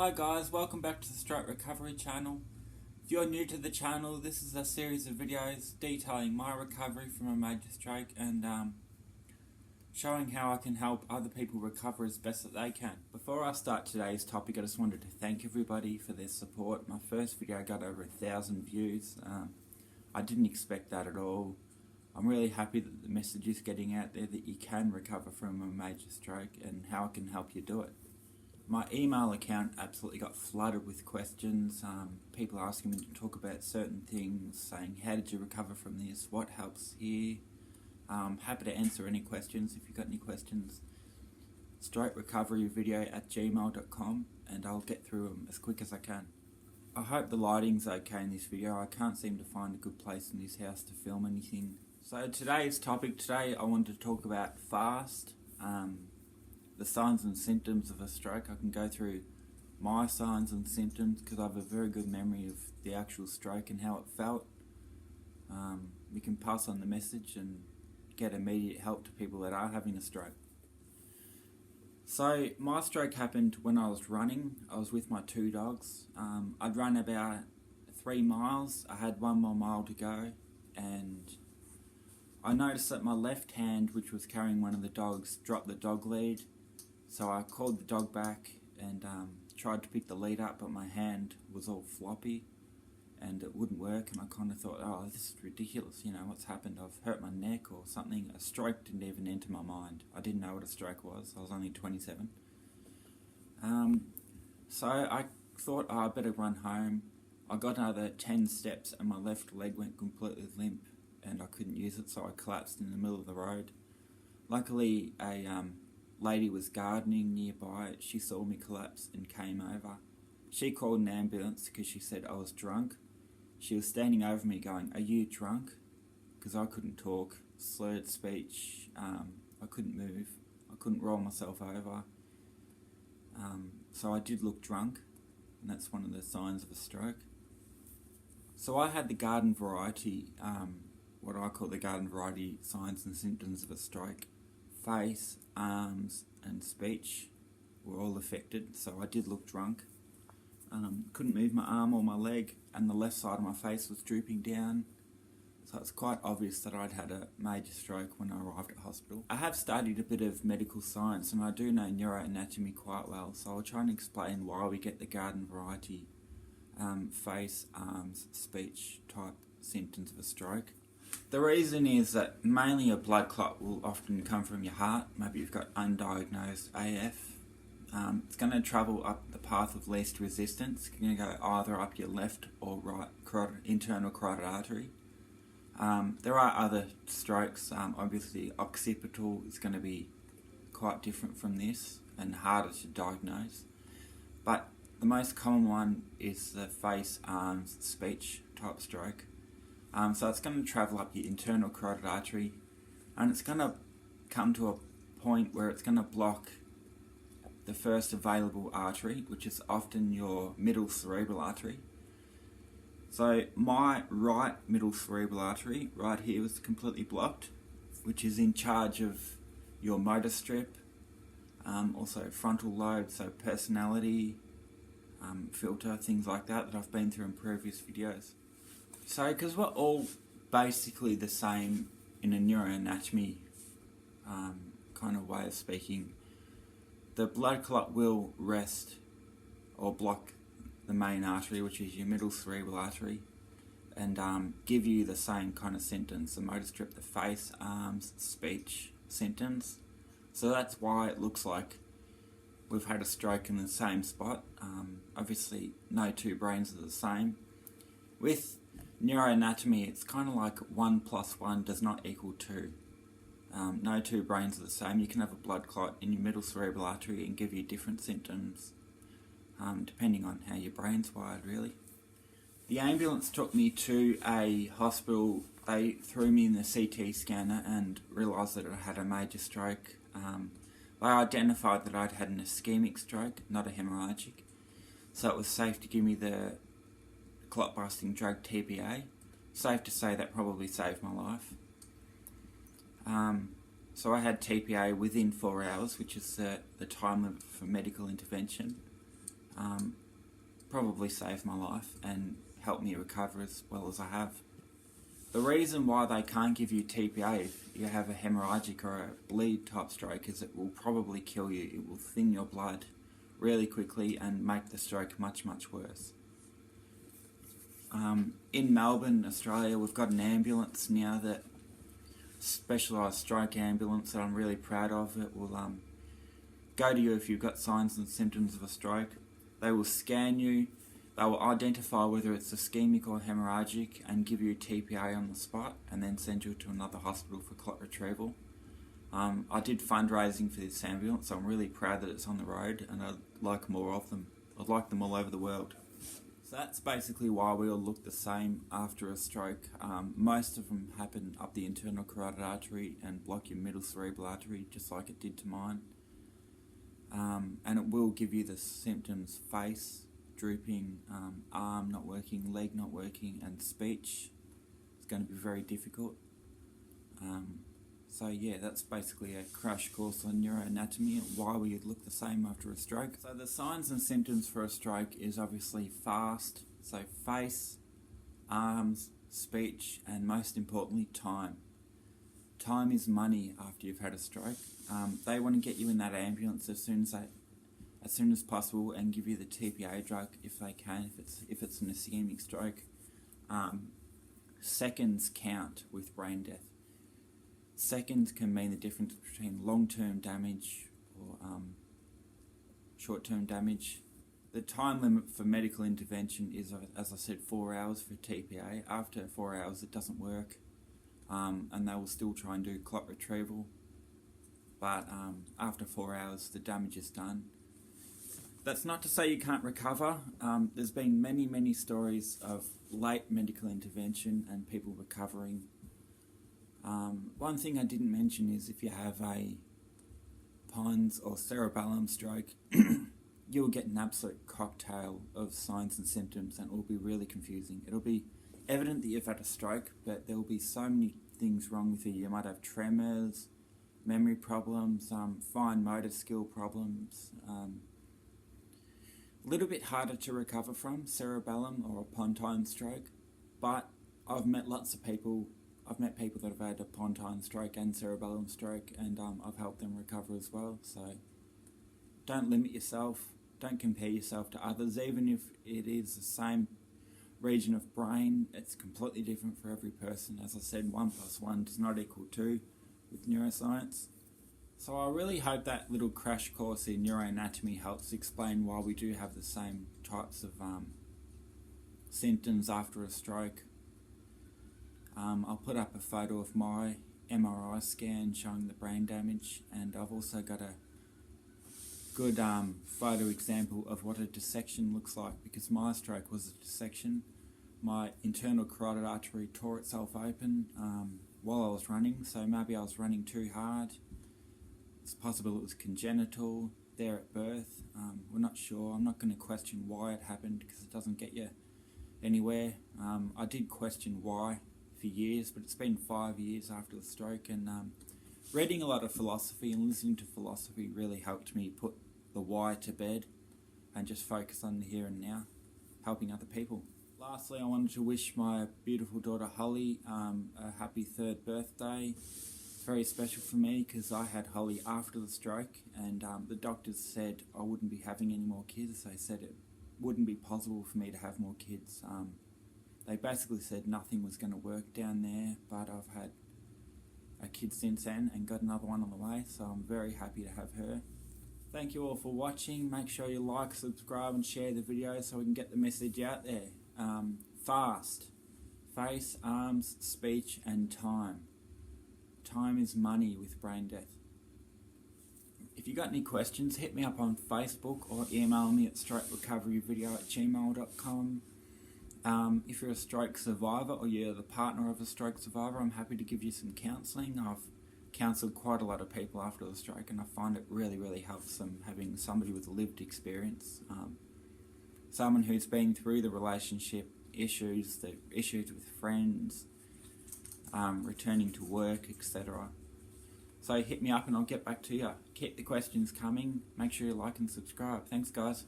Hi guys, welcome back to the Stroke Recovery channel. If you're new to the channel, this is a series of videos detailing my recovery from a major stroke and showing how I can help other people recover as best that they can. Before I start today's topic, I just wanted to thank everybody for their support. My first video got over 1,000 views. I didn't expect that at all. I'm really happy that the message is getting out there that you can recover from a major stroke and how I can help you do it. My email account absolutely got flooded with questions, people asking me to talk about certain things, saying how did you recover from this, what helps here. Happy to answer any questions if you've got any questions. strokerecoveryvideo@gmail.com and I'll get through them as quick as I can. I hope the lighting's okay in this video. I can't seem to find a good place in this house to film anything. So today's topic, I wanted to talk about FAST. The signs and symptoms of a stroke. I can go through my signs and symptoms because I have a very good memory of the actual stroke and how it felt. We can pass on the message and get immediate help to people that are having a stroke. So my stroke happened when I was running. I was with my two dogs. I'd run about 3 miles. I had 1 more mile to go and I noticed that my left hand, which was carrying one of the dogs, dropped the dog lead. So I called the dog back and tried to pick the lead up, but my hand was all floppy and it wouldn't work, and I kind of thought, oh, this is ridiculous, you know, what's happened? I've hurt my neck or something. A stroke didn't even enter my mind. I didn't know what a stroke was. I was only 27. So I thought, oh, I better run home. I got another 10 steps and my left leg went completely limp and I couldn't use it, so I collapsed in the middle of the road. Luckily, a lady was gardening nearby. She saw me collapse and came over. She called an ambulance because she said I was drunk. She was standing over me going, "Are you drunk?" Because I couldn't talk, slurred speech, I couldn't move, I couldn't roll myself over. So I did look drunk, and that's one of the signs of a stroke. So I had the garden variety, what I call the garden variety signs and symptoms of a stroke. Face, arms and speech were all affected, so I did look drunk. Couldn't move my arm or my leg, and the left side of my face was drooping down, so it's quite obvious that I'd had a major stroke when I arrived at hospital. I have studied a bit of medical science and I do know neuroanatomy quite well, so I'll try and explain why we get the garden variety face, arms, speech type symptoms of a stroke. The reason is that mainly a blood clot will often come from your heart. Maybe you've got undiagnosed AF. It's going to travel up the path of least resistance. It's going to go either up your left or right internal carotid artery. There are other strokes. Obviously, occipital is going to be quite different from this and harder to diagnose. But the most common one is the face, arms, speech type stroke. So it's going to travel up your internal carotid artery and it's going to come to a point where it's going to block the first available artery, which is often your middle cerebral artery. So my right middle cerebral artery right here was completely blocked, which is in charge of your motor strip, also frontal lobe, so personality, filter, things like that I've been through in previous videos. So, because we're all basically the same in a neuroanatomy kind of way of speaking, the blood clot will rest or block the main artery, which is your middle cerebral artery, and give you the same kind of symptoms, the motor strip, the face, arms, speech symptoms. So that's why it looks like we've had a stroke in the same spot. Obviously, no two brains are the same. With neuroanatomy, it's kind of like 1 + 1 does not equal 2. No two brains are the same. You can have a blood clot in your middle cerebral artery and give you different symptoms, depending on how your brain's wired, really. The ambulance took me to a hospital. They threw me in the CT scanner and realised that I had a major stroke. They identified that I'd had an ischemic stroke, not a hemorrhagic, so it was safe to give me the clot-busting drug TPA. Safe to say that probably saved my life. So I had TPA within 4 hours, which is the time limit for medical intervention. probably saved my life and helped me recover as well as I have. The reason why they can't give you TPA if you have a hemorrhagic or a bleed type stroke is it will probably kill you. It will thin your blood really quickly and make the stroke much, much worse. In Melbourne, Australia, we've got an ambulance now, that specialised stroke ambulance that I'm really proud of. It will go to you if you've got signs and symptoms of a stroke. They will scan you. They will identify whether it's ischemic or hemorrhagic and give you TPA on the spot, and then send you to another hospital for clot retrieval. I did fundraising for this ambulance, so I'm really proud that it's on the road, and I'd like more of them. I'd like them all over the world. So that's basically why we all look the same after a stroke. Most of them happen up the internal carotid artery and block your middle cerebral artery, just like it did to mine. And it will give you the symptoms: face drooping, arm not working, leg not working, and speech. It's going to be very difficult. So yeah, that's basically a crash course on neuroanatomy and why we look the same after a stroke. So the signs and symptoms for a stroke is obviously fast, so face, arms, speech, and most importantly, time. Time is money after you've had a stroke. They want to get you in that ambulance as soon as possible and give you the TPA drug if they can, if it's an ischemic stroke. Seconds count with brain death. Seconds can mean the difference between long-term damage or short-term damage. The time limit for medical intervention is, as I said, 4 hours for TPA. After 4 hours it doesn't work, and they will still try and do clot retrieval. But after 4 hours the damage is done. That's not to say you can't recover. There's been many stories of late medical intervention and people recovering. One thing I didn't mention is if you have a Pons or cerebellum stroke, you'll get an absolute cocktail of signs and symptoms, and it will be really confusing. It'll be evident that you've had a stroke, but there will be so many things wrong with you. You might have tremors, memory problems, fine motor skill problems. A little bit harder to recover from cerebellum or a pontine stroke, but I've met lots of people. I've met people that have had a pontine stroke and cerebellum stroke, and I've helped them recover as well. So don't limit yourself. Don't compare yourself to others. Even if it is the same region of brain, it's completely different for every person. As I said, 1 + 1 does not equal 2 with neuroscience. So I really hope that little crash course in neuroanatomy helps explain why we do have the same types of symptoms after a stroke. I'll put up a photo of my MRI scan showing the brain damage, and I've also got a good photo example of what a dissection looks like, because my stroke was a dissection. My internal carotid artery tore itself open while I was running, so maybe I was running too hard. It's possible it was congenital there at birth. We're not sure. I'm not going to question why it happened because it doesn't get you anywhere. I did question why for years, but it's been 5 years after the stroke, and reading a lot of philosophy and listening to philosophy really helped me put the why to bed and just focus on the here and now, helping other people. Lastly, I wanted to wish my beautiful daughter Holly a happy 3rd birthday. It's very special for me because I had Holly after the stroke, and the doctors said I wouldn't be having any more kids. They said it wouldn't be possible for me to have more kids. They basically said nothing was going to work down there, but I've had a kid since then and got another one on the way, so I'm very happy to have her. Thank you all for watching. Make sure you like, subscribe and share the video so we can get the message out there. Fast. Face, arms, speech and time. Time is money with brain death. If you got any questions, hit me up on Facebook or email me at strokerecoveryvideo@gmail.com. If you're a stroke survivor or you're the partner of a stroke survivor, I'm happy to give you some counselling. I've counselled quite a lot of people after the stroke, and I find it really helps them having somebody with lived experience. Someone who's been through the relationship issues, the issues with friends, returning to work, etc. So hit me up and I'll get back to you. Keep the questions coming. Make sure you like and subscribe. Thanks guys.